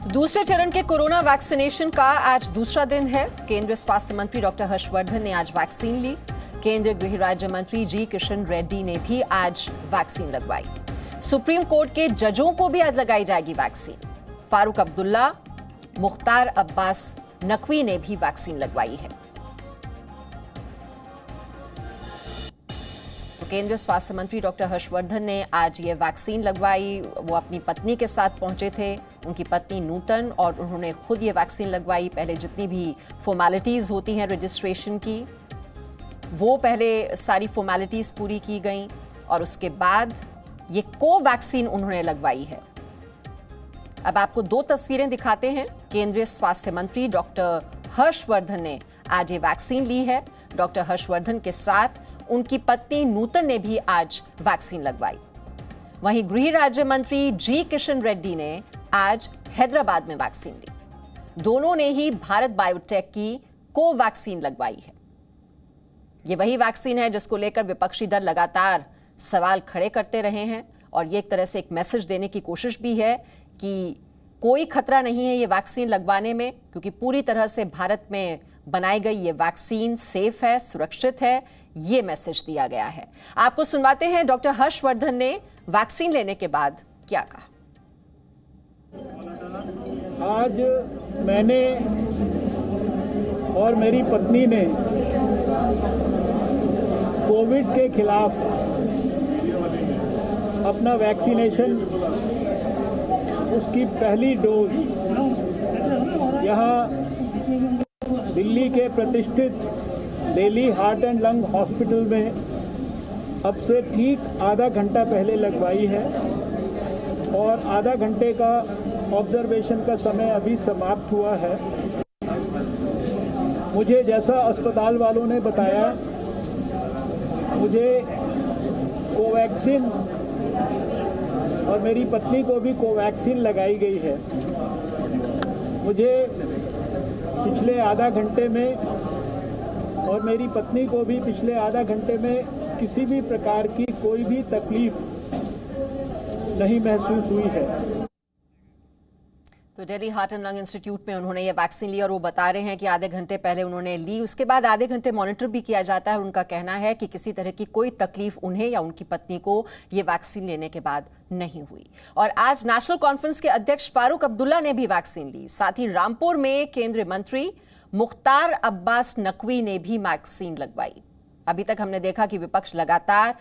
दूसरे चरण के कोरोना वैक्सीनेशन का आज दूसरा दिन है। केंद्रीय स्वास्थ्य मंत्री डॉक्टर हर्षवर्धन ने आज वैक्सीन ली। केंद्रीय गृह राज्य मंत्री जी किशन रेड्डी ने भी आज वैक्सीन लगवाई। सुप्रीम कोर्ट के जजों को भी आज लगाई जाएगी वैक्सीन। फारूक अब्दुल्ला, मुख्तार अब्बास नकवी ने भी वैक्सीन लगवाई है। केंद्रीय स्वास्थ्य मंत्री डॉक्टर हर्षवर्धन ने आज ये वैक्सीन लगवाई। वो अपनी पत्नी के साथ पहुंचे थे। उनकी पत्नी नूतन और उन्होंने खुद ये वैक्सीन लगवाई। पहले जितनी भी फॉर्मेलिटीज होती हैं रजिस्ट्रेशन की, वो पहले सारी फॉर्मेलिटीज पूरी की गई और उसके बाद ये कोवैक्सीन उन्होंने लगवाई है। अब आपको दो तस्वीरें दिखाते हैं। केंद्रीय स्वास्थ्य मंत्री डॉक्टर हर्षवर्धन ने आज ये वैक्सीन ली है। डॉक्टर हर्षवर्धन के साथ उनकी पत्नी नूतन ने भी आज वैक्सीन लगवाई। वहीं गृह राज्य मंत्री जी किशन रेड्डी ने आज हैदराबाद में वैक्सीन ली। दोनों ने ही भारत बायोटेक की कोवैक्सीन लगवाई है। यह वही वैक्सीन है जिसको लेकर विपक्षी दल लगातार सवाल खड़े करते रहे हैं और ये एक तरह से एक मैसेज देने की कोशिश भी है कि कोई खतरा नहीं है ये वैक्सीन लगवाने में, क्योंकि पूरी तरह से भारत में बनाई गई ये वैक्सीन सेफ है, सुरक्षित है। ये मैसेज दिया गया है। आपको सुनवाते हैं डॉक्टर हर्षवर्धन ने वैक्सीन लेने के बाद क्या कहा। आज मैंने और मेरी पत्नी ने कोविड के खिलाफ अपना वैक्सीनेशन, उसकी पहली डोज यहाँ दिल्ली के प्रतिष्ठित Delhi heart and lung hospital में अब से ठीक आधा घंटा पहले लगवाई है और आधा घंटे का ऑब्जर्वेशन का समय अभी समाप्त हुआ है। मुझे जैसा अस्पताल वालों ने बताया, मुझे कोवैक्सीन और मेरी पत्नी को भी कोवैक्सीन लगाई गई है। मुझे पिछले आधा घंटे में और मेरी पत्नी को भी पिछले आधा घंटे में किसी भी प्रकार की कोई भी तकलीफ नहीं महसूस हुई है। तो Delhi heart and lung institute में उन्होंने ये वैक्सीन ली और वो बता रहे हैं कि आधे घंटे पहले उन्होंने ली, उसके बाद आधे घंटे मॉनिटर भी किया जाता है। उनका कहना है कि किसी तरह की कोई तकलीफ उन्हें या उनकी पत्नी को ये वैक्सीन लेने के बाद नहीं हुई। और आज नेशनल कॉन्फ्रेंस के अध्यक्ष फारूक अब्दुल्ला ने भी वैक्सीन ली। साथ ही रामपुर में केंद्रीय मंत्री मुख्तार अब्बास नकवी ने भी वैक्सीन लगवाई। अभी तक हमने देखा कि विपक्ष लगातार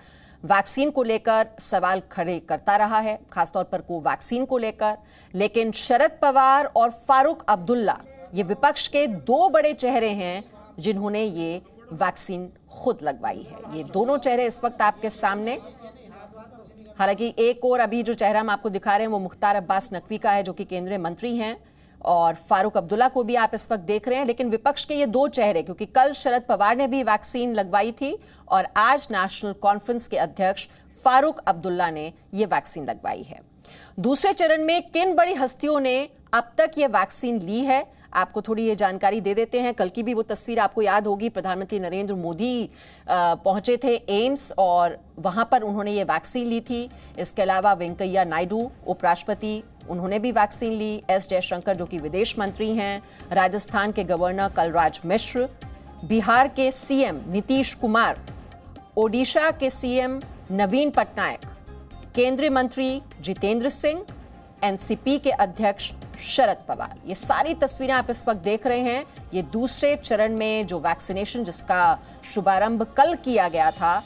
वैक्सीन को लेकर सवाल खड़े करता रहा है, खासतौर पर कोवैक्सीन को लेकर। लेकिन शरद पवार और फारूक अब्दुल्ला ये विपक्ष के दो बड़े चेहरे हैं जिन्होंने ये वैक्सीन खुद लगवाई है। ये दोनों चेहरे इस वक्त आपके सामने। हालांकि एक और अभी जो चेहरा हम आपको दिखा रहे हैं वो मुख्तार अब्बास नकवी का है, जो कि केंद्रीय मंत्री हैं, और फारूक अब्दुल्ला को भी आप इस वक्त देख रहे हैं। लेकिन विपक्ष के ये दो चेहरे, क्योंकि कल शरद पवार ने भी वैक्सीन लगवाई थी और आज नेशनल कॉन्फ्रेंस के अध्यक्ष फारूक अब्दुल्ला ने ये वैक्सीन लगवाई है। दूसरे चरण में किन बड़ी हस्तियों ने अब तक ये वैक्सीन ली है, आपको थोड़ी ये जानकारी दे देते हैं। कल की भी वो तस्वीर आपको याद होगी, प्रधानमंत्री नरेंद्र मोदी पहुंचे थे एम्स और वहां पर उन्होंने ये वैक्सीन ली थी। इसके अलावा वेंकैया नायडू उपराष्ट्रपति, उन्होंने भी वैक्सीन ली। एस जयशंकर जो कि विदेश मंत्री हैं, राजस्थान के गवर्नर कलराज मिश्र, बिहार के सीएम नीतीश कुमार, ओडिशा के सीएम नवीन पटनायक, केंद्रीय मंत्री जितेंद्र सिंह, एनसीपी के अध्यक्ष शरद पवार। ये सारी तस्वीरें आप इस वक्त देख रहे हैं। ये दूसरे चरण में जो वैक्सीनेशन जिसका शुभारंभ कल किया गया था,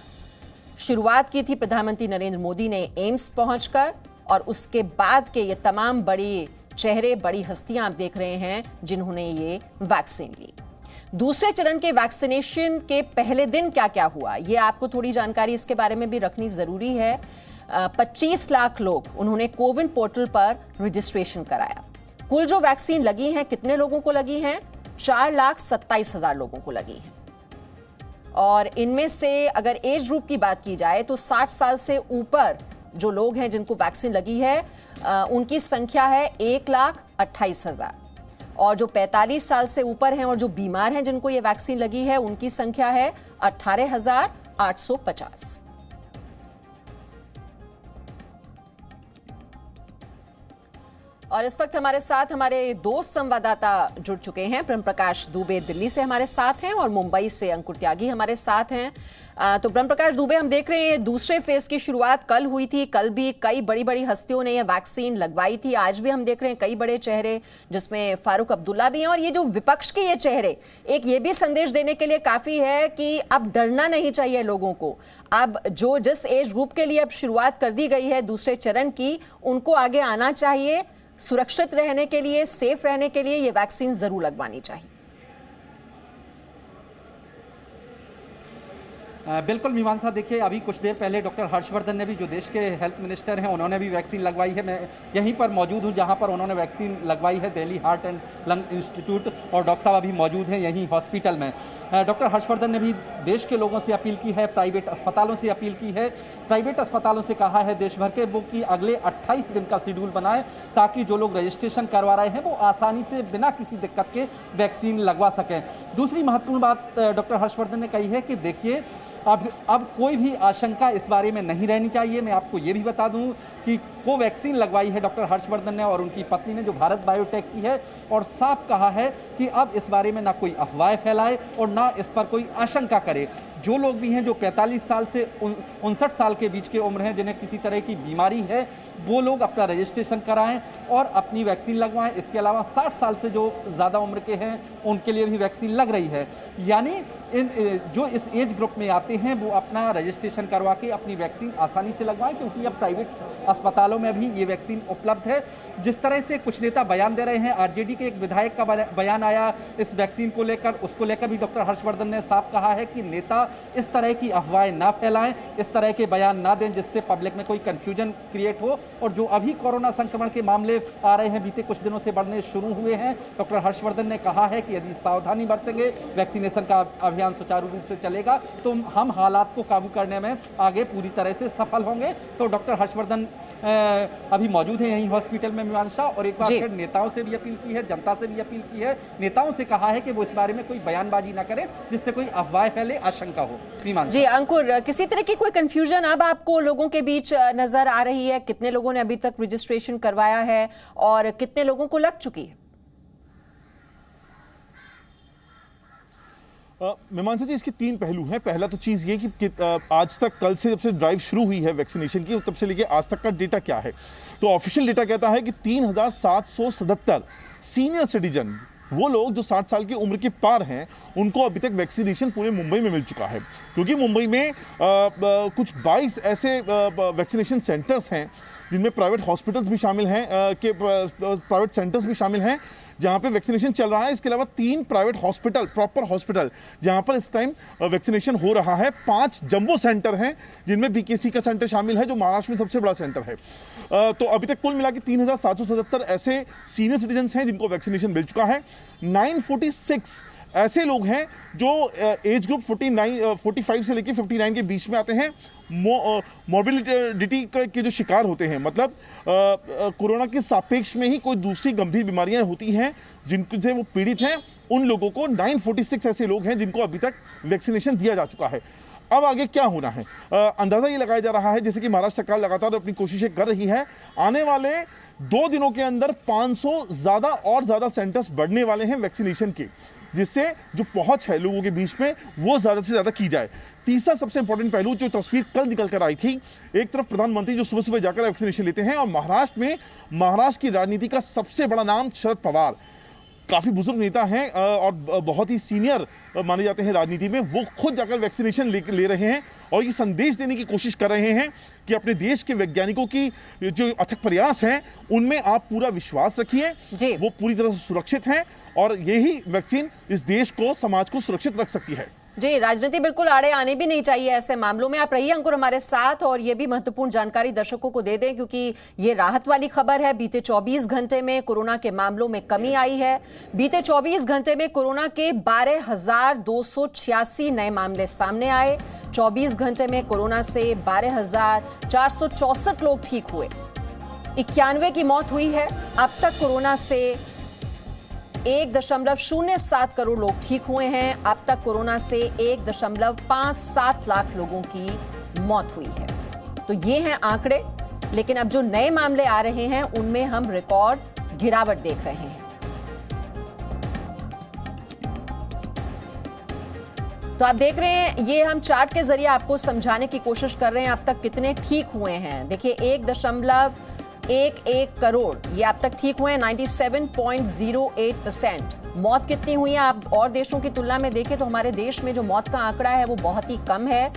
शुरुआत की थी प्रधानमंत्री नरेंद्र मोदी ने एम्स पहुंचकर, और उसके बाद के ये तमाम बड़ी चेहरे, बड़ी हस्तियां आप देख रहे हैं जिन्होंने ये वैक्सीन ली। दूसरे चरण के वैक्सीनेशन के पहले दिन क्या क्या हुआ, ये आपको थोड़ी जानकारी इसके बारे में भी रखनी जरूरी है। 25 लाख लोग उन्होंने कोविन पोर्टल पर रजिस्ट्रेशन कराया। कुल जो वैक्सीन लगी हैं, कितने लोगों को लगी हैं? 4,27,000 लोगों को लगी हैं। और इनमें से अगर एज ग्रुप की बात की जाए तो 60 साल से ऊपर जो लोग हैं जिनको वैक्सीन लगी है, उनकी संख्या है 1,28,000। और जो 45 साल से ऊपर हैं और जो बीमार हैं जिनको ये वैक्सीन लगी है, उनकी संख्या है 18,850। और इस वक्त हमारे साथ हमारे दो संवाददाता जुड़ चुके हैं। ब्रह्म प्रकाश दुबे दिल्ली से हमारे साथ हैं और मुंबई से अंकुर त्यागी हमारे साथ हैं। तो ब्रह्म प्रकाश दुबे, हम देख रहे हैं दूसरे फेज की शुरुआत कल हुई थी। कल भी कई बड़ी बड़ी हस्तियों ने यह वैक्सीन लगवाई थी। आज भी हम देख रहे हैं कई बड़े चेहरे, जिसमें फारूक अब्दुल्ला भी हैं। और ये जो विपक्ष के ये चेहरे एक ये भी संदेश देने के लिए काफी है कि अब डरना नहीं चाहिए लोगों को। अब जो जिस एज ग्रुप के लिए अब शुरुआत कर दी गई है दूसरे चरण की, उनको आगे आना चाहिए। सुरक्षित रहने के लिए, सेफ रहने के लिए ये वैक्सीन जरूर लगवानी चाहिए। बिल्कुल मीमांसा, देखिए अभी कुछ देर पहले डॉक्टर हर्षवर्धन ने भी, जो देश के हेल्थ मिनिस्टर हैं, उन्होंने भी वैक्सीन लगवाई है। मैं यहीं पर मौजूद हूं जहां पर उन्होंने वैक्सीन लगवाई है, Delhi heart and lung institute, और डॉक्टर साहब अभी मौजूद हैं यहीं हॉस्पिटल में। डॉक्टर हर्षवर्धन ने भी देश के लोगों से अपील की है, प्राइवेट अस्पतालों से अपील की है, प्राइवेट अस्पतालों से कहा है देश भर के वो कि अगले 28 दिन का शेड्यूल बनाए, ताकि जो लोग रजिस्ट्रेशन करवा रहे हैं वो आसानी से बिना किसी दिक्कत के वैक्सीन लगवा सकें। दूसरी महत्वपूर्ण बात डॉक्टर हर्षवर्धन ने कही है कि देखिए अब कोई भी आशंका इस बारे में नहीं रहनी चाहिए। मैं आपको ये भी बता दूं कि कोवैक्सीन लगवाई है डॉक्टर हर्षवर्धन ने और उनकी पत्नी ने, जो भारत बायोटेक की है, और साफ कहा है कि अब इस बारे में ना कोई अफवाह फैलाए और ना इस पर कोई आशंका करे। जो लोग भी हैं जो 45 साल से 59 साल के बीच के उम्र हैं, जिन्हें किसी तरह की बीमारी है, वो लोग अपना रजिस्ट्रेशन कराएं और अपनी वैक्सीन लगवाएं। इसके अलावा 60 साल से जो ज़्यादा उम्र के हैं उनके लिए भी वैक्सीन लग रही है। यानी जो इस एज ग्रुप में आते हैं वो अपना रजिस्ट्रेशन करवा के अपनी वैक्सीन आसानी से लगवाएं, क्योंकि अब प्राइवेट अस्पतालों में भी ये वैक्सीन उपलब्ध है। जिस तरह से कुछ नेता बयान दे रहे हैं, आरजेडी के एक विधायक का बयान आया इस वैक्सीन को लेकर, उसको लेकर भी डॉक्टर हर्षवर्धन ने साफ कहा है कि नेता इस तरह की अफवाहें ना फैलाएं, इस तरह के बयान ना दें जिससे पब्लिक में कोई कंफ्यूजन क्रिएट हो। और जो अभी कोरोना संक्रमण के मामले आ रहे हैं, बीते कुछ दिनों से बढ़ने शुरू हुए हैं, डॉक्टर हर्षवर्धन ने कहा है कि यदि सावधानी बरतेंगे, वैक्सीनेशन का अभियान सुचारू रूप से चलेगा, तो हम हालात को काबू करने में आगे पूरी तरह से सफल होंगे। तो डॉक्टर हर्षवर्धन अभी मौजूद है यहीं हॉस्पिटल में मीमांसा, और एक बार फिर नेताओं से भी अपील की है, जनता से भी अपील की है। नेताओं से कहा है कि वो इस बारे में कोई बयानबाजी ना करें जिससे कोई अफवाह फैले, आशंका हो। जी अंकुर, किसी तरह की कोई कंफ्यूजन अब आपको लोगों के बीच नजर आ रही है? कितने लोगों ने अभी तक रजिस्ट्रेशन करवाया है और कितने लोगों को लग चुकी है? मीमांसा जी, इसके 3 पहलू हैं। पहला तो चीज़ ये कि आज तक, कल से जब से ड्राइव शुरू हुई है वैक्सीनेशन की, तब से लेके आज तक का डेटा क्या है। तो ऑफिशियल डेटा कहता है कि 3777 सीनियर सिटीजन, वो लोग जो 60 साल की उम्र के पार हैं, उनको अभी तक वैक्सीनेशन पूरे मुंबई में मिल चुका है। क्योंकि मुंबई में कुछ 22 ऐसे वैक्सीनेशन सेंटर्स हैं जिनमें प्राइवेट हॉस्पिटल्स भी शामिल हैं, प्राइवेट सेंटर्स भी शामिल हैं जहां पे वैक्सीनेशन चल रहा है। इसके अलावा 3 प्राइवेट हॉस्पिटल, प्रॉपर हॉस्पिटल, जहां पर इस टाइम वैक्सीनेशन हो रहा है। 5 जंबो सेंटर हैं जिनमें बीकेसी का सेंटर शामिल है, जो महाराष्ट्र में सबसे बड़ा सेंटर है। तो अभी तक कुल मिला के 3777 ऐसे सीनियर सिटीजन्स हैं जिनको वैक्सीनेशन मिल चुका है। 946 ऐसे लोग हैं जो एज ग्रुप 45 से लेकर 59 के बीच में आते हैं, मॉर्बिडिटी के जो शिकार होते हैं, मतलब कोरोना के सापेक्ष में ही कोई दूसरी गंभीर बीमारियां होती हैं जिनसे वो पीड़ित हैं। उन लोगों को 946 ऐसे लोग हैं जिनको अभी तक वैक्सीनेशन दिया जा चुका है। अब आगे क्या होना है, अंदाजा ये लगाया जा रहा है, जैसे कि महाराष्ट्र सरकार लगातार अपनी कोशिशें कर रही है, आने वाले 2 दिनों के अंदर 500 ज्यादा सेंटर्स बढ़ने वाले हैं वैक्सीनेशन के, जिससे जो पहुंच है लोगों के बीच में वो ज्यादा से ज्यादा की जाए। तीसरा सबसे इंपॉर्टेंट पहलू, जो तस्वीर कल निकल कर आई थी, एक तरफ प्रधानमंत्री जो सुबह सुबह जाकर वैक्सीनेशन लेते हैं, और महाराष्ट्र की राजनीति का सबसे बड़ा नाम शरद पवार, काफ़ी बुजुर्ग नेता हैं और बहुत ही सीनियर माने जाते हैं राजनीति में, वो खुद जाकर वैक्सीनेशन ले रहे हैं और ये संदेश देने की कोशिश कर रहे हैं कि अपने देश के वैज्ञानिकों की जो अथक प्रयास हैं उनमें आप पूरा विश्वास रखिए, वो पूरी तरह से सुरक्षित हैं और यही वैक्सीन इस देश को, समाज को सुरक्षित रख सकती है। जी, राजनीति बिल्कुल आड़े आने भी नहीं चाहिए ऐसे मामलों में। आप रहिए अंकुर हमारे साथ, और ये भी महत्वपूर्ण जानकारी दर्शकों को दे दें क्योंकि ये राहत वाली खबर है। बीते 24 घंटे में कोरोना के मामलों में कमी आई है। बीते 24 घंटे में कोरोना के 12,286 नए मामले सामने आए। 24 घंटे में कोरोना से 12,464 लोग ठीक हुए। 91 की मौत हुई है। अब तक कोरोना से 1.07 करोड़ लोग ठीक हुए हैं। अब तक कोरोना से 1.57 लाख लोगों की मौत हुई है। तो ये हैं आंकड़े, लेकिन अब जो नए मामले आ रहे हैं उनमें हम रिकॉर्ड गिरावट देख रहे हैं। तो आप देख रहे हैं, ये हम चार्ट के जरिए आपको समझाने की कोशिश कर रहे हैं अब तक कितने ठीक हुए हैं। देखिए 1.11 करोड़ ये अब तक ठीक हुए हैं, 97.08%। मौत कितनी हुई है आप और देशों की तुलना में देखें तो हमारे देश में जो मौत का आंकड़ा है वो बहुत ही कम है,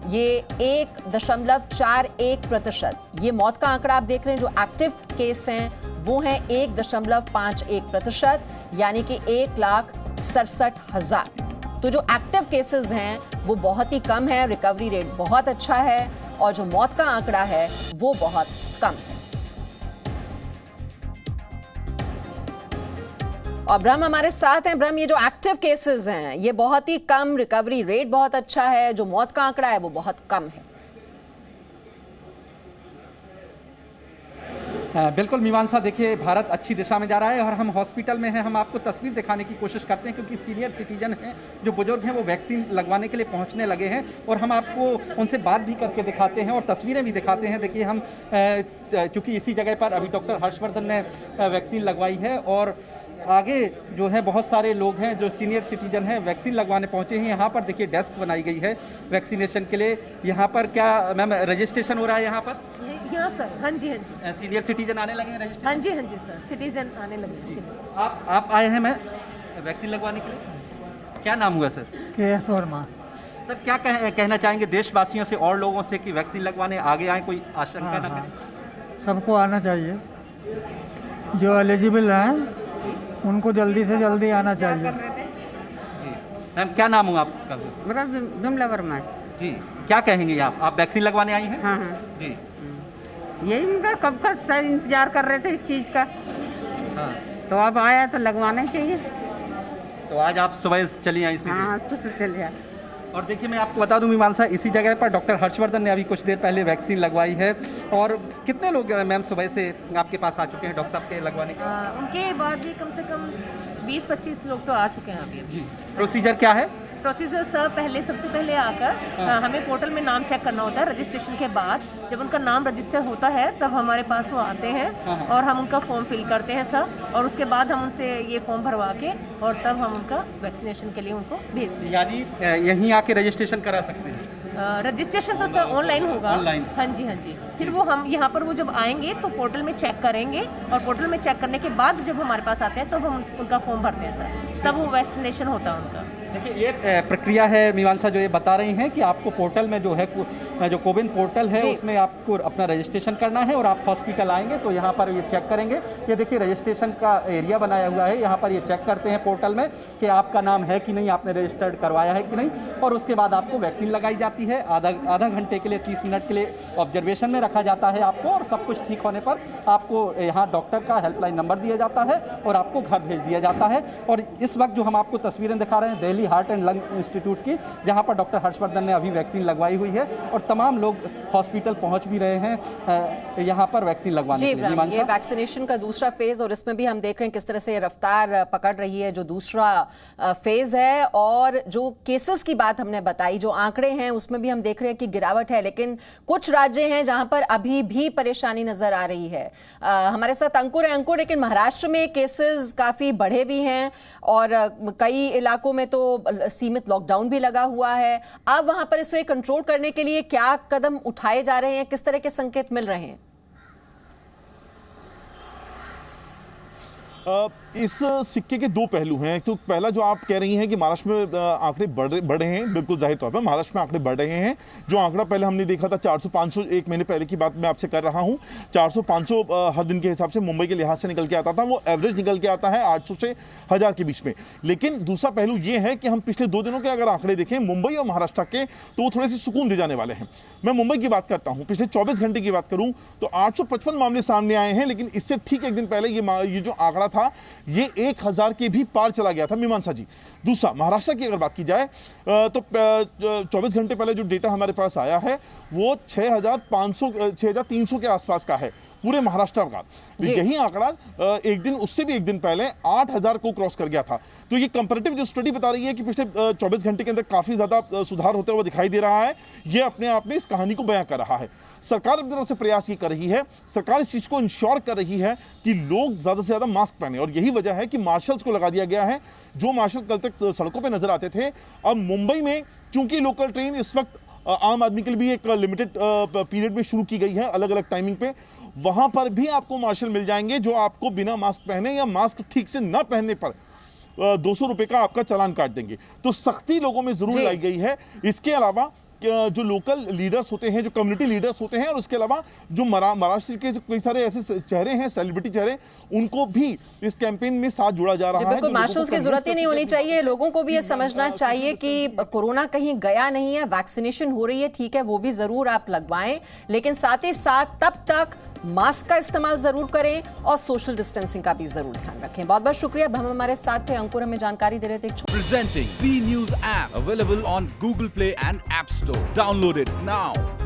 ये 1.41%। ये मौत का आंकड़ा आप देख रहे हैं, जो एक्टिव केस हैं वो हैं 1.51%, यानी कि 1,67,000। तो जो एक्टिव केसेस हैं वो बहुत ही कम है, रिकवरी रेट बहुत अच्छा है और जो मौत का आंकड़ा है वो बहुत कम है। और ब्रह्म हमारे साथ हैं। ब्रह्म, ये जो एक्टिव केसेस हैं ये बहुत ही कम, रिकवरी रेट बहुत अच्छा है, जो मौत का आंकड़ा है वो बहुत कम है। बिल्कुल मीमांसा, देखिए भारत अच्छी दिशा में जा रहा है और हम हॉस्पिटल में हैं। हम आपको तस्वीर दिखाने की कोशिश करते हैं क्योंकि सीनियर सिटीजन हैं, जो बुजुर्ग हैं, वो वैक्सीन लगवाने के लिए पहुंचने लगे हैं और हम आपको उनसे बात भी करके दिखाते हैं और तस्वीरें भी दिखाते हैं। देखिए हम चूँकि इसी जगह पर अभी डॉक्टर हर्षवर्धन ने वैक्सीन लगवाई है और आगे जो है बहुत सारे लोग हैं जो सीनियर सिटीजन हैं, वैक्सीन लगवाने पहुँचे हैं। यहाँ पर देखिए डेस्क बनाई गई है वैक्सीनेशन के लिए। यहाँ पर क्या मैम रजिस्ट्रेशन हो रहा है यहाँ पर? यहाँ सर, हाँ जी हाँ जी। सीनियर सिटीजन आने लगे हैं रजिस्ट्रेशन? हाँ जी सर, सिटीजन आने लगे हैं। आप आए हैं मैं वैक्सीन लगवाने के लिए? क्या नाम हुआ सर? KS वर्मा। सर क्या कहना चाहेंगे देशवासियों से और लोगों से कि वैक्सीन लगवाने आगे आए, कोई आशंका न करें? सबको आना चाहिए, जो एलिजिबल हैं उनको जल्दी से जल्दी आना चाहिए। मैम क्या नाम हुआ आपका? मेरा विमला वर्मा जी। क्या कहेंगे आप वैक्सीन लगवाने आई हैं? हाँ जी। यही उनका कब का सर इंतजार कर रहे थे इस चीज़ का। हाँ। तो अब आया तो लगवाना ही चाहिए। तो आज आप सुबह चली आई? हाँ सुबह चले आए। और देखिए मैं आपको बता दूं मीमांसा, इसी जगह पर डॉक्टर हर्षवर्धन ने अभी कुछ देर पहले वैक्सीन लगवाई है। और कितने लोग मैम सुबह से आपके पास आ चुके हैं डॉक्टर साहब के लगवाने के? उनके बाद भी कम से कम 20-25 लोग तो आ चुके हैं अभी। जी। प्रोसीजर क्या है? प्रोसीजर सर, सबसे पहले आकर हमें पोर्टल में नाम चेक करना होता है। रजिस्ट्रेशन के बाद जब उनका नाम रजिस्टर होता है तब हमारे पास वो आते हैं और हम उनका फॉर्म फिल करते हैं सर, और उसके बाद हम उनसे ये फॉर्म भरवा के और तब हम उनका वैक्सीनेशन के लिए उनको भेजते हैं। यानी यहीं आके रजिस्ट्रेशन करा सकते हैं? रजिस्ट्रेशन तो सर ऑनलाइन होगा। ऑनलाइन? हाँ जी। फिर वो हम यहाँ पर वो जब आएंगे तो पोर्टल में चेक करेंगे और पोर्टल में चेक करने के बाद जब हमारे पास आते हैं तो हम उनका फॉर्म भरते हैं सर, तब वो वैक्सीनेशन होता है उनका। देखिए ये प्रक्रिया है मीमांसा जो ये बता रही हैं कि आपको पोर्टल में जो है जो कोविन पोर्टल है उसमें आपको अपना रजिस्ट्रेशन करना है और आप हॉस्पिटल आएंगे तो यहाँ पर ये चेक करेंगे। ये देखिए रजिस्ट्रेशन का एरिया बनाया हुआ है, यहाँ पर ये चेक करते हैं पोर्टल में कि आपका नाम है कि नहीं, आपने रजिस्टर्ड करवाया है कि नहीं, और उसके बाद आपको वैक्सीन लगाई जाती है। आधा घंटे के लिए 30 मिनट के लिए ऑब्जर्वेशन में रखा जाता है आपको, और सब कुछ ठीक होने पर आपको यहाँ डॉक्टर का हेल्पलाइन नंबर दिया जाता है और आपको घर भेज दिया जाता है। और इस वक्त जो हम आपको तस्वीरें दिखा रहे हैं Delhi heart and lung institute की, जहां पर डॉक्टर हर्षवर्धन ने अभी वैक्सीन लगवाई हुई है और तमाम लोग हॉस्पिटल पहुंच भी रहे हैं यहां पर वैक्सीन लगवाने के लिए। ये वैक्सीनेशन का दूसरा फेज, और इसमें भी हम देख रहे हैं किस तरह से रफ्तार पकड़ रही है जो दूसरा फेज है। और जो केसेस की बात हमने बताई, जो आंकड़े हैं उसमें भी हम देख रहे हैं कि गिरावट है, लेकिन कुछ राज्य हैं जहां पर अभी भी परेशानी नजर आ रही है। हमारे साथ अंकुर है। अंकुर, लेकिन महाराष्ट्र में केसेस काफी बढ़े भी हैं और कई इलाकों में तो सीमित लॉकडाउन भी लगा हुआ है। अब वहां पर इसे कंट्रोल करने के लिए क्या कदम उठाए जा रहे हैं, किस तरह के संकेत मिल रहे हैं? इस सिक्के के दो पहलू हैं। तो पहला जो आप कह रही हैं कि महाराष्ट्र में आंकड़े बढ़ रहे हैं, बिल्कुल जाहिर तौर पर महाराष्ट्र में आंकड़े बढ़ रहे हैं। जो आंकड़ा पहले हमने देखा था 400-500, एक महीने पहले की बात मैं आपसे कर रहा हूं, 400-500 हर दिन के हिसाब से मुंबई के लिहाज से निकल के आता था, वो एवरेज निकल के आता है 800 से 1000 के बीच में। लेकिन दूसरा पहलू ये है कि हम पिछले 2 दिनों के अगर आंकड़े देखें मुंबई और महाराष्ट्र के, तो वो थोड़े से सुकून दे जाने वाले हैं। मैं मुंबई की बात करता हूं, पिछले 24 घंटे की बात करूं तो 855 मामले सामने आए हैं, लेकिन इससे ठीक एक दिन पहले ये जो आंकड़ा था ये 1000 के भी पार चला गया था मीमांसा जी। दूसरा, महाराष्ट्र की अगर बात की जाए तो 24 घंटे पहले जो डेटा हमारे पास आया है वो 6500 6300 के आसपास का है। पूरे महाराष्ट्र का। तो यही आंकड़ा एक दिन उससे भी एक दिन पहले 8,000 को क्रॉस कर गया था। तो ये कंपैरेटिव जो स्टडी बता रही है कि पिछले 24 घंटे के अंदर काफी ज्यादा सुधार होता हुआ दिखाई दे रहा है, ये अपने आप में इस कहानी को बयां कर रहा है। सरकार अपनी तरफ से प्रयास ये कर रही है, सरकार इस चीज को इंश्योर कर रही है कि लोग ज्यादा से ज्यादा मास्क पहने, और यही वजह है कि मार्शल्स को लगा दिया गया है। जो मार्शल कल तक सड़कों पे नजर आते थे, अब मुंबई में चूंकि लोकल ट्रेन इस वक्त आम आदमी के लिए भी एक लिमिटेड पीरियड में शुरू की गई है, अलग अलग टाइमिंग पे, वहां पर भी आपको मार्शल मिल जाएंगे जो आपको बिना मास्क पहने या मास्क ठीक से न पहनने पर 200 रुपए का आपका चालान काट देंगे। तो सख्ती लोगों में जरूर लाई गई है। इसके अलावा जो लोकल लीडर्स होते हैं, जो कम्युनिटी लीडर्स होते हैं, और उसके अलावा जो महाराष्ट्र के जो कई सारे ऐसे चेहरे हैं, सेलिब्रिटी चेहरे, उनको भी इस कैंपेन में साथ जोड़ा जा रहा है। बिल्कुल, मार्शल्स की जरूरत ही नहीं होनी चाहिए। लोगों को भी ये समझना चाहिए कि कोरोना कहीं गया नहीं है, वैक्सीनेशन हो रही है, ठीक है, वो भी जरूर आप लगवाएं, लेकिन साथ ही साथ तब तक मास्क का इस्तेमाल जरूर करें और सोशल डिस्टेंसिंग का भी जरूर ध्यान रखें। बहुत बहुत शुक्रिया। हम हमारे साथ थे, अंकुर हमें जानकारी दे रहे थे। Presenting B News app available on Google Play and App Store. Download it now.